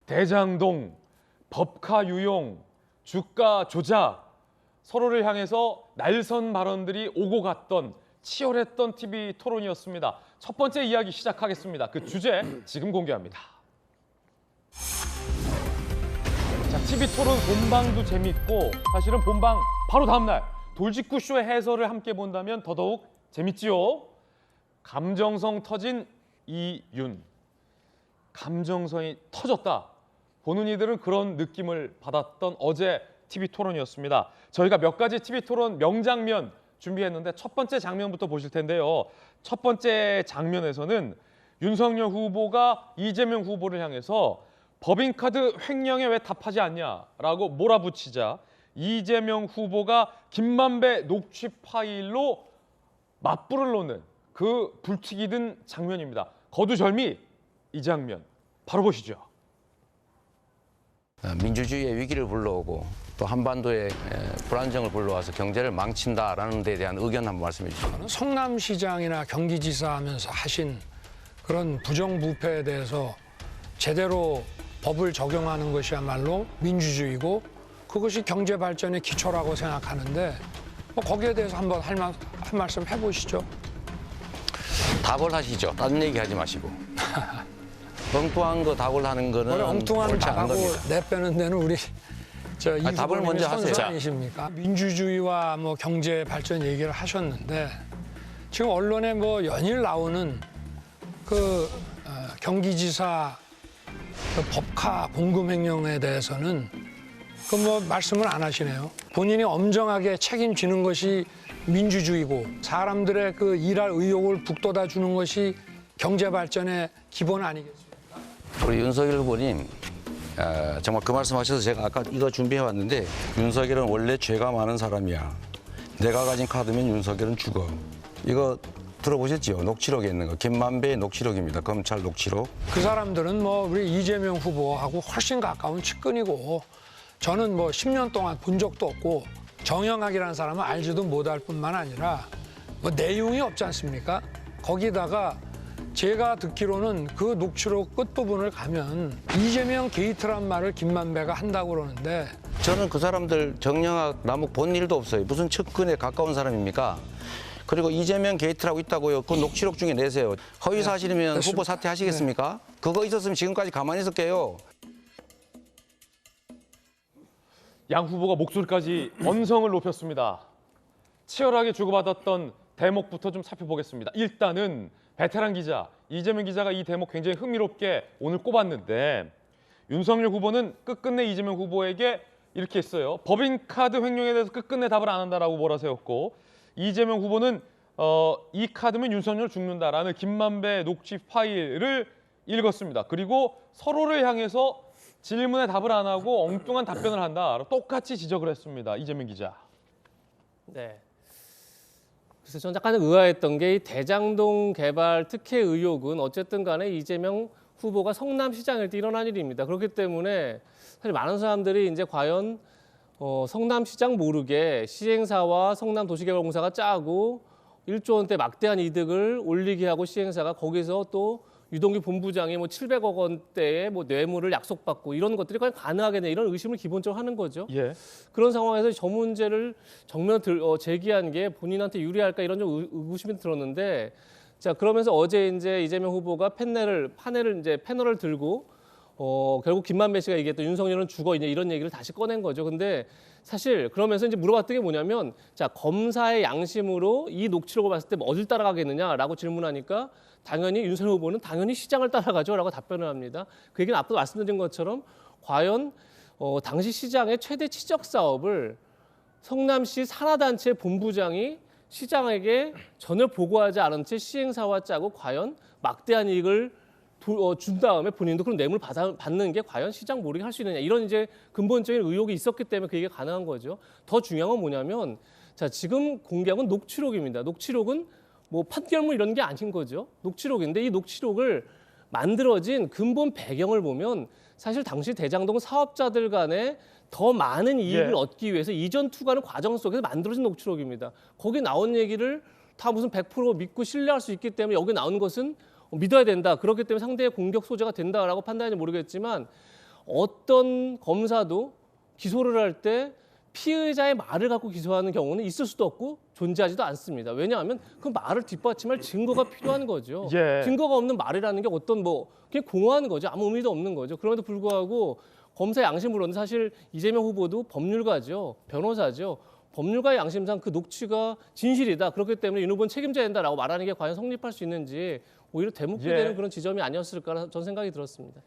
대장동, 법카 유용, 주가 조작, 서로를 향해서 날선 발언들이 오고 갔던 치열했던 TV 토론이었습니다. 첫 번째 이야기 시작하겠습니다. 그 주제 지금 공개합니다. 자, TV 토론 본방도 재밌고 사실은 본방 바로 다음날 돌직구쇼의 해설을 함께 본다면 더더욱 재밌지요. 감정성 터진 이윤. 감정성이 터졌다. 보는 이들은 그런 느낌을 받았던 어제 TV 토론이었습니다. 저희가 몇 가지 TV 토론 명장면 준비했는데 첫 번째 장면부터 보실 텐데요. 첫 번째 장면에서는 윤석열 후보가 이재명 후보를 향해서 법인카드 횡령에 왜 답하지 않냐라고 몰아붙이자 이재명 후보가 김만배 녹취 파일로 맞불을 놓는 그 불튀기 든 장면입니다. 거두절미 이 장면 바로 보시죠. 민주주의의 위기를 불러오고 또 한반도의 불안정을 불러와서 경제를 망친다라는 데 대한 의견 한번 말씀해 주시죠. 성남시장이나 경기지사 하면서 하신 그런 부정부패에 대해서 제대로 법을 적용하는 것이야말로 민주주의고 그것이 경제 발전의 기초라고 생각하는데 거기에 대해서 한번 한 말씀 해보시죠. 답을 하시죠. 다른 얘기 하지 마시고. 엉뚱한 거 답을 하는 거는 원래 엉뚱한 옳지 않은 답하고 겁니다. 내빼는 데는 우리 이 답을 먼저 하세요. 아니십니까? 민주주의와 경제 발전 얘기를 하셨는데 지금 언론에 연일 나오는 경기지사 법카 공금 횡령에 대해서는 말씀을 안 하시네요. 본인이 엄정하게 책임지는 것이 민주주의고 사람들의 일할 의욕을 북돋아 주는 것이 경제 발전의 기본 아니겠습니까? 우리 윤석열 후보님 정말 그 말씀하셔서 제가 아까 이거 준비해 왔는데 윤석열은 원래 죄가 많은 사람이야. 내가 가진 카드면 윤석열은 죽어. 이거 들어보셨죠? 녹취록에 있는 거. 김만배의 녹취록입니다. 검찰 녹취록. 그 사람들은 우리 이재명 후보하고 훨씬 가까운 측근이고 저는 10년 동안 본 적도 없고 정영학이라는 사람은 알지도 못할 뿐만 아니라 내용이 없지 않습니까? 거기다가 제가 듣기로는 그 녹취록 끝부분을 가면 이재명 게이트란 말을 김만배가 한다고 그러는데 저는 그 사람들 정영학, 남욱 본 일도 없어요. 무슨 측근에 가까운 사람입니까? 그리고 이재명 게이트라고 있다고요. 그 녹취록 중에 내세요. 허위 사실이면 후보 사퇴하시겠습니까? 그거 있었으면 지금까지 가만히 있을게요. 양 후보가 목소리까지 언성을 높였습니다. 치열하게 주고받았던 대목부터 좀 살펴보겠습니다. 일단은 베테랑 기자, 이재명 기자가 이 대목 굉장히 흥미롭게 오늘 꼽았는데 윤석열 후보는 끝끝내 이재명 후보에게 이렇게 했어요. 법인카드 횡령에 대해서 끝끝내 답을 안 한다라고 몰아세웠고 이재명 후보는 이 카드면 윤석열 죽는다라는 김만배 녹취 파일을 읽었습니다. 그리고 서로를 향해서 질문에 답을 안 하고 엉뚱한 답변을 한다. 똑같이 지적을 했습니다. 이재명 기자. 네. 그래서 저는 약간 의아했던 게 이 대장동 개발 특혜 의혹은 어쨌든 간에 이재명 후보가 성남시장일 때 일어난 일입니다. 그렇기 때문에 사실 많은 사람들이 이제 과연 성남시장 모르게 시행사와 성남도시개발공사가 짜고 1조 원대 막대한 이득을 올리게 하고 시행사가 거기서 또 유동규 본부장이 700억 원대의 뇌물을 약속받고 이런 것들이 과연 가능하겠냐 이런 의심을 기본적으로 하는 거죠. 예. 그런 상황에서 저 문제를 정면 제기한 게 본인한테 유리할까 이런 좀 의구심이 들었는데 자 그러면서 어제 이제 이재명 후보가 패널을 들고 결국 김만배 씨가 얘기했던 윤석열은 죽어 이런 얘기를 다시 꺼낸 거죠. 근데 사실 그러면서 이제 물어봤던 게 뭐냐면 자 검사의 양심으로 이 녹취록을 봤을 때 어딜 따라가겠느냐라고 질문하니까 당연히 윤석열 후보는 당연히 시장을 따라가죠라고 답변을 합니다. 그 얘기는 앞서 말씀드린 것처럼 과연 당시 시장의 최대 치적 사업을 성남시 산하단체 본부장이 시장에게 전혀 보고하지 않은 채 시행사와 짜고 과연 막대한 이익을 준 다음에 본인도 그런 뇌물 받는 게 과연 시장 모르게 할 수 있느냐 이런 이제 근본적인 의혹이 있었기 때문에 그게 가능한 거죠. 더 중요한 건 뭐냐면 자 지금 공개한 건 녹취록입니다. 녹취록은 판결문 이런 게 아닌 거죠. 녹취록인데 이 녹취록을 만들어진 근본 배경을 보면 사실 당시 대장동 사업자들 간에 더 많은 이익을 얻기 위해서 이전 투과하는 과정 속에서 만들어진 녹취록입니다. 거기 나온 얘기를 다 무슨 100% 믿고 신뢰할 수 있기 때문에 여기 나온 것은 믿어야 된다. 그렇기 때문에 상대의 공격 소재가 된다라고 판단하는지 모르겠지만 어떤 검사도 기소를 할 때 피의자의 말을 갖고 기소하는 경우는 있을 수도 없고 존재하지도 않습니다. 왜냐하면 그 말을 뒷받침할 증거가 필요한 거죠. 예. 증거가 없는 말이라는 게 어떤 뭐 그냥 공허한 거죠. 아무 의미도 없는 거죠. 그럼에도 불구하고 검사 양심으로는 사실 이재명 후보도 법률가죠. 변호사죠. 법률가의 양심상 그 녹취가 진실이다. 그렇기 때문에 윤 후보는 책임져야 된다라고 말하는 게 과연 성립할 수 있는지 오히려 대목이 예. 되는 그런 지점이 아니었을까 저는 생각이 들었습니다.